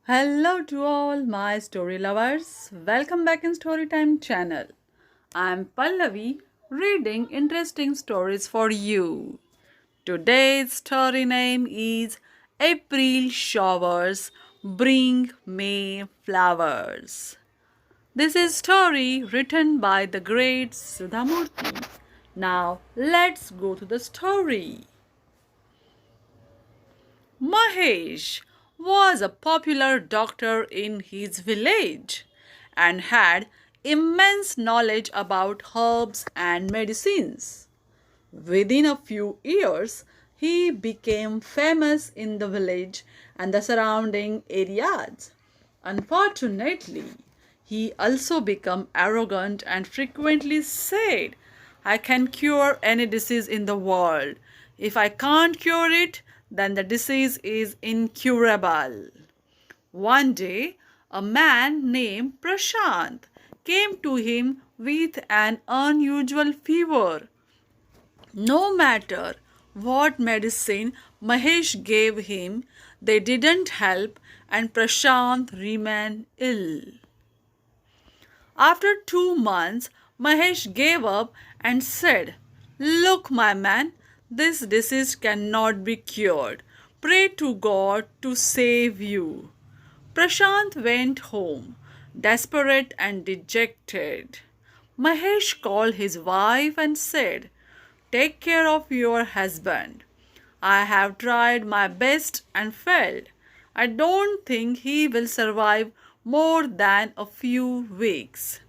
Hello to all my story lovers. Welcome back in Storytime channel. I'm Pallavi reading interesting stories for you. Today's story name is April Showers Bring May Flowers. This is story written by the great Sudha Murty. Now let's go to the story. Mahesh was a popular doctor in his village and had immense knowledge about herbs and medicines. Within a few years, he became famous in the village and the surrounding areas. Unfortunately, he also became arrogant and frequently said, I can cure any disease in the world. If I can't cure it, then the disease is incurable. One day, a man named Prashant came to him with an unusual fever. No matter what medicine Mahesh gave him, they didn't help and Prashant remained ill. After 2 months, Mahesh gave up and said, Look, my man, this disease cannot be cured. Pray to God to save you. Prashant went home, desperate and dejected. Mahesh called his wife and said, Take care of your husband. I have tried my best and failed. I don't think he will survive more than a few weeks.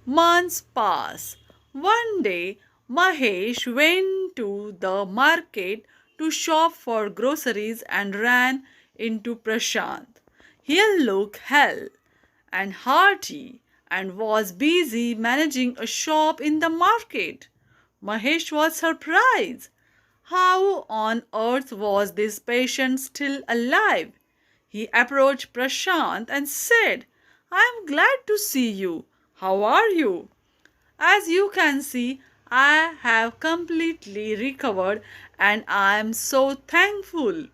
Months pass. One day, Mahesh went to the market to shop for groceries and ran into Prashant. He looked hale and hearty and was busy managing a shop in the market. Mahesh was surprised. How on earth was this patient still alive? He approached Prashant and said, I am glad to see you. How are you? As you can see, I have completely recovered and I am so thankful.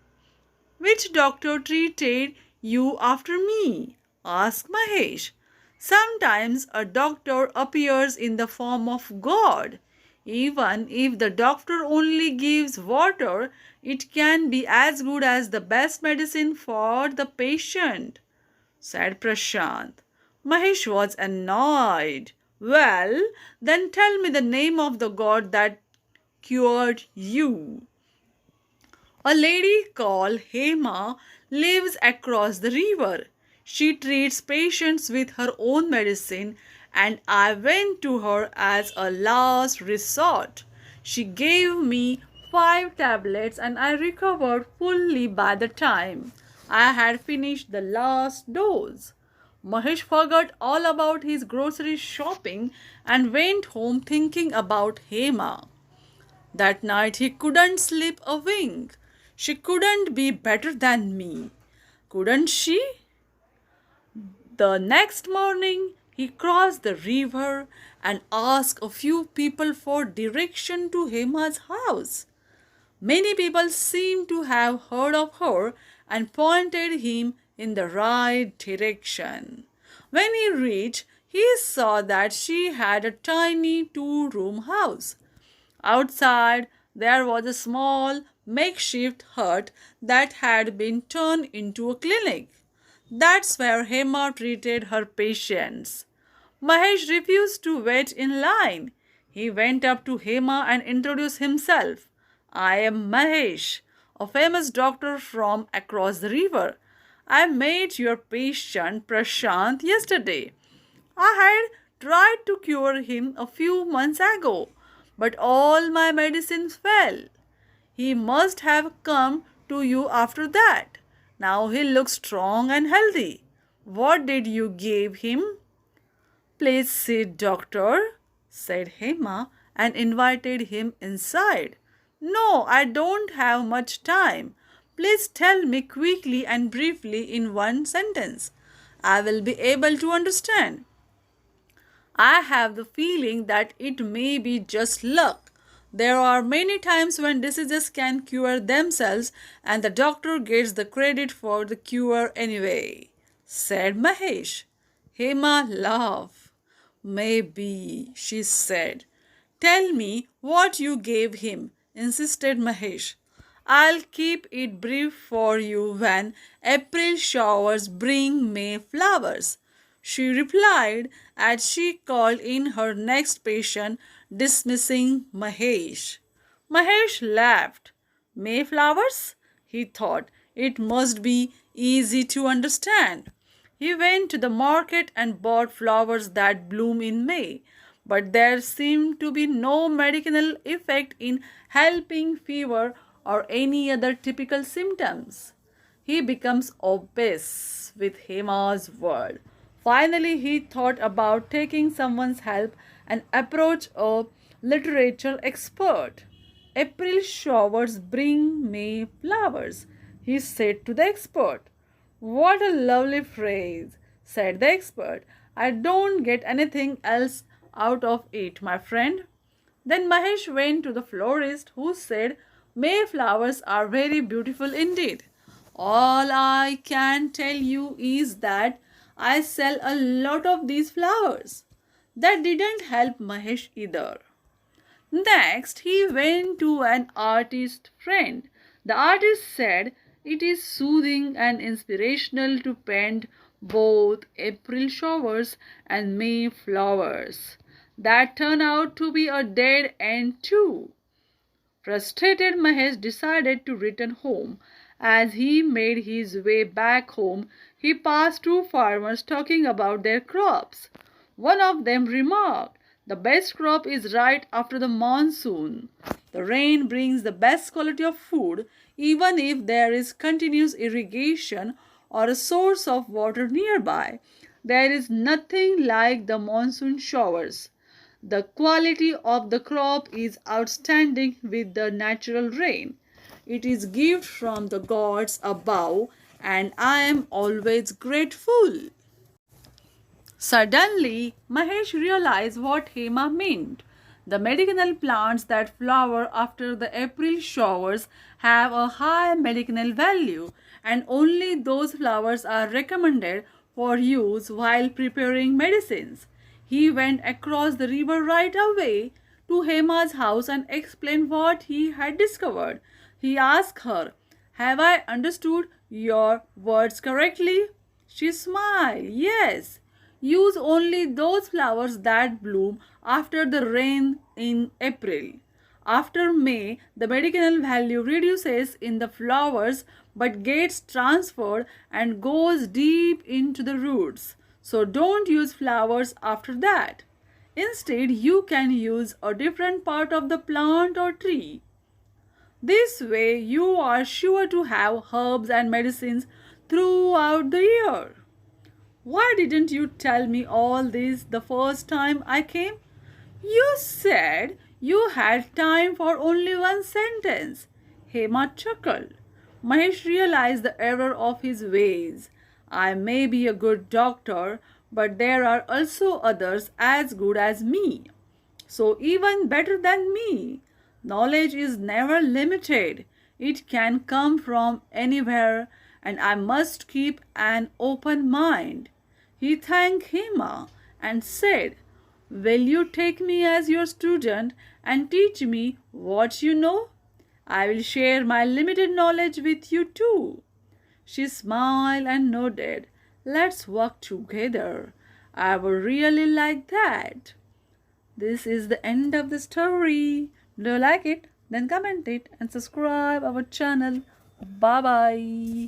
Which doctor treated you after me? Asked Mahesh. Sometimes a doctor appears in the form of God. Even if the doctor only gives water, it can be as good as the best medicine for the patient, said Prashant. Mahesh was annoyed. Well, then tell me the name of the god that cured you. A lady called Hema lives across the river. She treats patients with her own medicine, and I went to her as a last resort. She gave me 5 tablets, and I recovered fully by the time I had finished the last dose. Mahesh forgot all about his grocery shopping and went home thinking about Hema. That night he couldn't sleep a wink. She couldn't be better than me, couldn't she? The next morning he crossed the river and asked a few people for direction to Hema's house. Many people seemed to have heard of her and pointed him in the right direction. When he reached, he saw that she had a tiny 2-room house. Outside, there was a small makeshift hut that had been turned into a clinic. That's where Hema treated her patients. Mahesh refused to wait in line. He went up to Hema and introduced himself. I am Mahesh, a famous doctor from across the river. I met your patient Prashant yesterday. I had tried to cure him a few months ago, but all my medicines fell. He must have come to you after that. Now he looks strong and healthy. What did you give him? Please sit, doctor, said Hema and invited him inside. No, I don't have much time. Please tell me quickly and briefly in one sentence. I will be able to understand. I have the feeling that it may be just luck. There are many times when diseases can cure themselves and the doctor gets the credit for the cure anyway. said Mahesh. Hema laughed. Maybe, she said. Tell me what you gave him, insisted Mahesh. I'll keep it brief for you when April showers bring May flowers. She replied as she called in her next patient, dismissing Mahesh. Mahesh laughed. Mayflowers? He thought. It must be easy to understand. He went to the market and bought flowers that bloom in May, but there seemed to be no medicinal effect in helping fever or any other typical symptoms. He becomes obsessed with Hema's word. Finally, he thought about taking someone's help and approached a literature expert. April showers bring May flowers, he said to the expert. What a lovely phrase, said the expert. I don't get anything else out of it, my friend. Then Mahesh went to the florist, who said, May flowers are very beautiful indeed. All I can tell you is that I sell a lot of these flowers. That didn't help Mahesh either. Next, he went to an artist friend. The artist said it is soothing and inspirational to paint both April showers and May flowers. That turned out to be a dead end too. Frustrated, Mahesh decided to return home. As he made his way back home, he passed two farmers talking about their crops. One of them remarked, the best crop is right after the monsoon. The rain brings the best quality of food, even if there is continuous irrigation or a source of water nearby. There is nothing like the monsoon showers. The quality of the crop is outstanding with the natural rain. It is gift from the gods above, and I am always grateful. Suddenly, Mahesh realized what Hema meant. The medicinal plants that flower after the April showers have a high medicinal value, and only those flowers are recommended for use while preparing medicines. He went across the river right away to Hema's house and explained what he had discovered. He asked her, Have I understood your words correctly? She smiled. Yes. Use only those flowers that bloom after the rain in April. After May, the medicinal value reduces in the flowers but gets transferred and goes deep into the roots. So don't use flowers after that. Instead, you can use a different part of the plant or tree. This way, you are sure to have herbs and medicines throughout the year. Why didn't you tell me all this the first time I came? You said you had time for only one sentence. Hema chuckled. Mahesh realized the error of his ways. I may be a good doctor, but there are also others as good as me. So even better than me. Knowledge is never limited. It can come from anywhere, and I must keep an open mind. He thanked Hema and said, Will you take me as your student and teach me what you know? I will share my limited knowledge with you too. She smiled and nodded. Let's work together. I would really like that. This is the end of the story. Do you like it? Then comment it and subscribe our channel. Bye bye.